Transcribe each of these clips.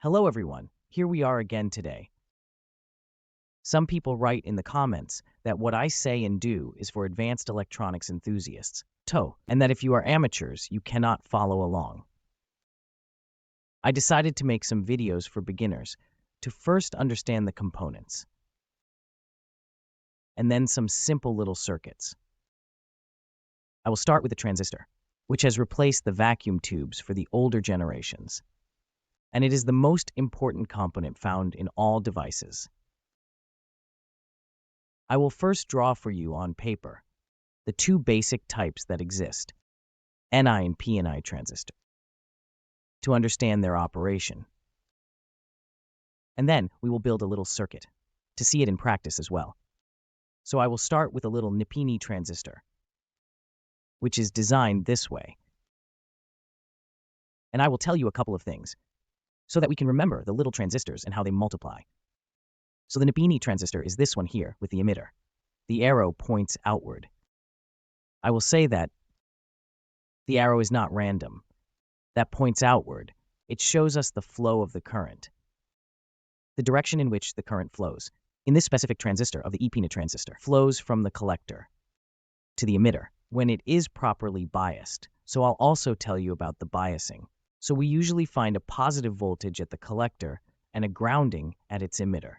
Hello everyone, here we are again today. Some people write in the comments that what I say and do is for advanced electronics enthusiasts, and that if you are amateurs, you cannot follow along. I decided to make some videos for beginners to first understand the components, and then some simple little circuits. I will start with the transistor, which has replaced the vacuum tubes for the older generations, and it is the most important component found in all devices. I will first draw for you on paper the two basic types that exist, Ni and PNP transistor, to understand their operation. And then we will build a little circuit to see it in practice as well. So I will start with a little NPN transistor, which is designed this way. And I will tell you a couple of things so that we can remember the little transistors and how they multiply. So the NPN transistor is this one here with the emitter. The arrow points outward. I will say that the arrow is not random. That points outward. It shows us the flow of the current, the direction in which the current flows. In this specific transistor of the EKelectronics transistor, flows from the collector to the emitter when it is properly biased. So I'll also tell you about the biasing. So we usually find a positive voltage at the collector and a grounding at its emitter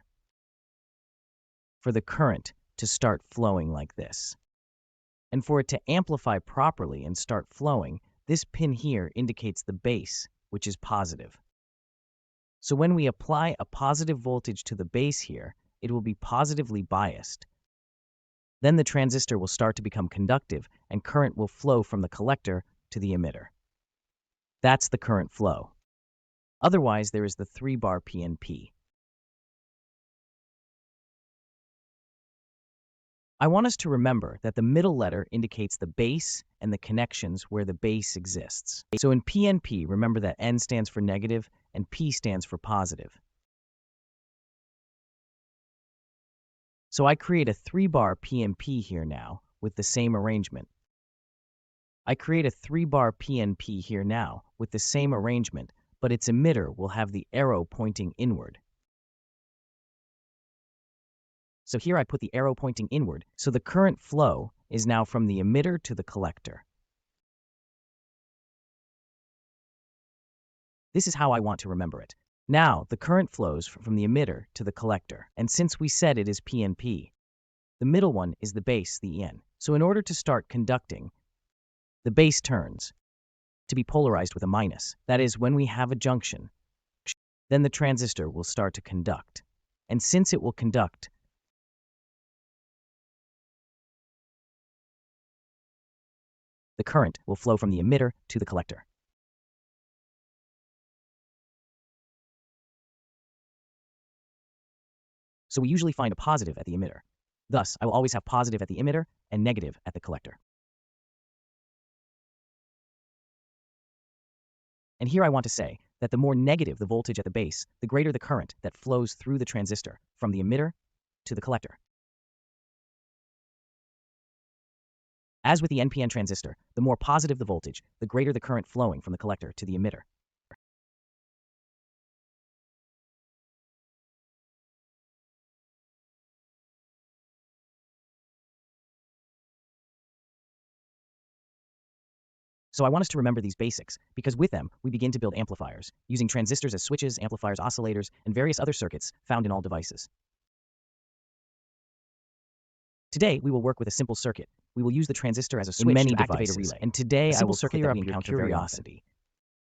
for the current to start flowing like this. And for it to amplify properly and start flowing, this pin here indicates the base, which is positive. So when we apply a positive voltage to the base here, it will be positively biased. Then the transistor will start to become conductive and current will flow from the collector to the emitter. That's the current flow. Otherwise, there is the 3-bar PNP. I want us to remember that the middle letter indicates the base and the connections where the base exists. So in PNP, remember that N stands for negative and P stands for positive. So I create a 3-bar PNP here now with the same arrangement. I create a 3-bar PNP here now with the same arrangement, but its emitter will have the arrow pointing inward. So here I put the arrow pointing inward, so the current flow is now from the emitter to the collector. This is how I want to remember it. Now, the current flows from the emitter to the collector, and since we said it is PNP, the middle one is the base, the En. So in order to start conducting, the base turns to be polarized with a minus. That is, when we have a junction, then the transistor will start to conduct. And since it will conduct, the current will flow from the emitter to the collector. So we usually find a positive at the emitter. Thus, I will always have positive at the emitter and negative at the collector. And here I want to say that the more negative the voltage at the base, the greater the current that flows through the transistor from the emitter to the collector. As with the NPN transistor, the more positive the voltage, the greater the current flowing from the collector to the emitter. So I want us to remember these basics, because with them, we begin to build amplifiers, using transistors as switches, amplifiers, oscillators, and various other circuits found in all devices. Today, we will work with a simple circuit. We will use the transistor as a switch to activate a relay. And today, I will clear up your curiosity.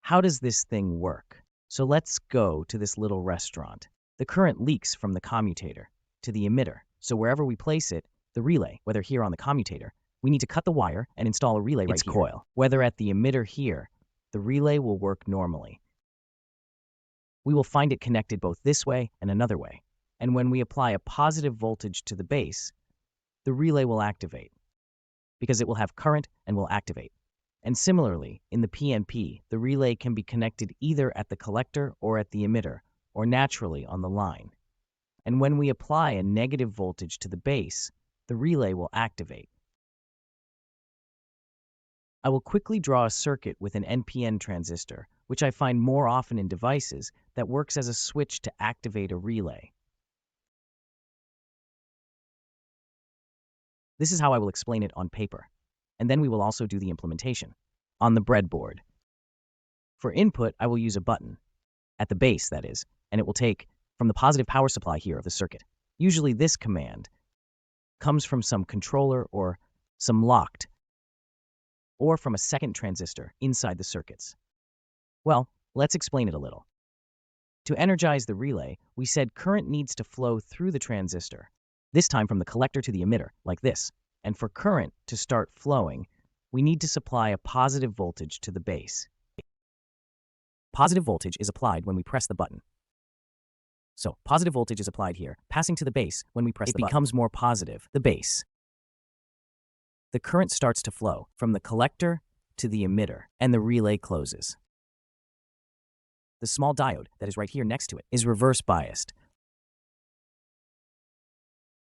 How does this thing work? So let's go to this little restaurant. The current leaks from the commutator to the emitter. So wherever we place it, the relay, whether here on the commutator, we need to cut the wire and install a relay right here. Coil. Whether at the emitter here, the relay will work normally. We will find it connected both this way and another way. And when we apply a positive voltage to the base, the relay will activate, because it will have current and will activate. And similarly, in the PNP, the relay can be connected either at the collector or at the emitter, or naturally on the line. And when we apply a negative voltage to the base, the relay will activate. I will quickly draw a circuit with an NPN transistor which I find more often in devices that works as a switch to activate a relay. This is how I will explain it on paper, and then we will also do the implementation on the breadboard. For input, I will use a button, at the base that is, and it will take from the positive power supply here of the circuit. Usually this command comes from some controller or some locked, or from a second transistor inside the circuits. Well, let's explain it a little. To energize the relay, we said current needs to flow through the transistor, this time from the collector to the emitter, like this. And for current to start flowing, we need to supply a positive voltage to the base. Positive voltage is applied when we press the button. So, positive voltage is applied here, passing to the base when we press the button. It becomes more positive, the base. The current starts to flow from the collector to the emitter, and the relay closes. The small diode that is right here next to it is reverse biased,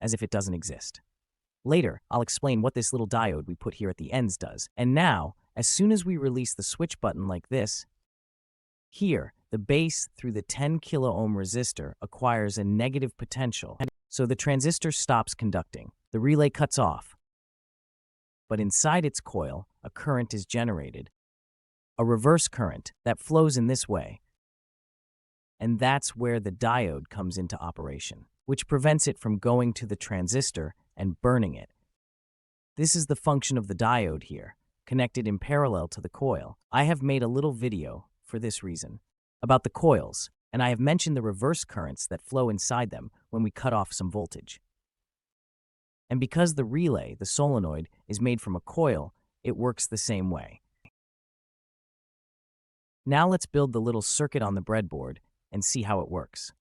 as if it doesn't exist. Later, I'll explain what this little diode we put here at the ends does. And now, as soon as we release the switch button like this, here, the base through the 10 kilo ohm resistor acquires a negative potential, so the transistor stops conducting. The relay cuts off, but inside its coil, a current is generated, a reverse current that flows in this way. And that's where the diode comes into operation, which prevents it from going to the transistor and burning it. This is the function of the diode here, connected in parallel to the coil. I have made a little video for this reason about the coils, and I have mentioned the reverse currents that flow inside them when we cut off some voltage. And because the relay, the solenoid, is made from a coil, it works the same way. Now let's build the little circuit on the breadboard and see how it works.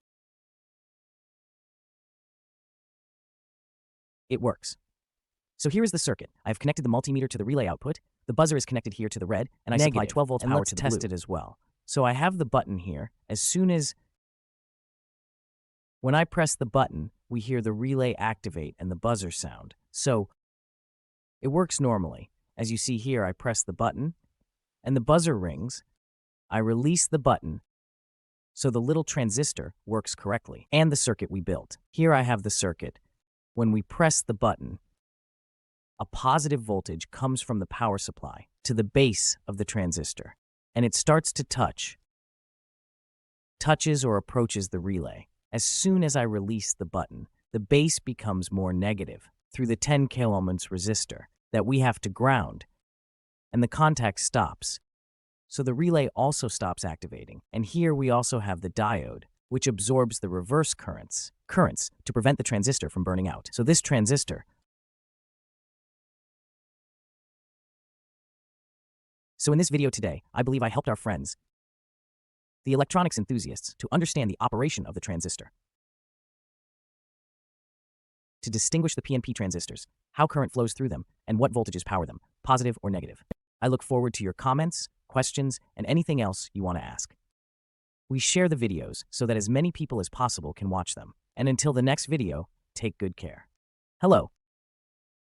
It works. So here is the circuit. I have connected the multimeter to the relay output, the buzzer is connected here to the red, and I supply 12 volts power to the blue. Let's test it as well. So I have the button here. When I press the button, we hear the relay activate and the buzzer sound. So it works normally. As you see here, I press the button, and the buzzer rings. I release the button, so the little transistor works correctly, and the circuit we built. Here I have the circuit. When we press the button, a positive voltage comes from the power supply to the base of the transistor, and it starts to touches or approaches the relay. As soon as I release the button, the base becomes more negative through the 10 kilo-ohms resistor that we have to ground, and the contact stops. So the relay also stops activating. And here we also have the diode, which absorbs the reverse currents to prevent the transistor from burning out. So this transistor, So in this video today, I believe I helped our friends, the electronics enthusiasts, to understand the operation of the transistor, to distinguish the PNP transistors, how current flows through them, and what voltages power them, positive or negative. I look forward to your comments, questions, and anything else you want to ask. We share the videos so that as many people as possible can watch them. And until the next video, take good care. Hello.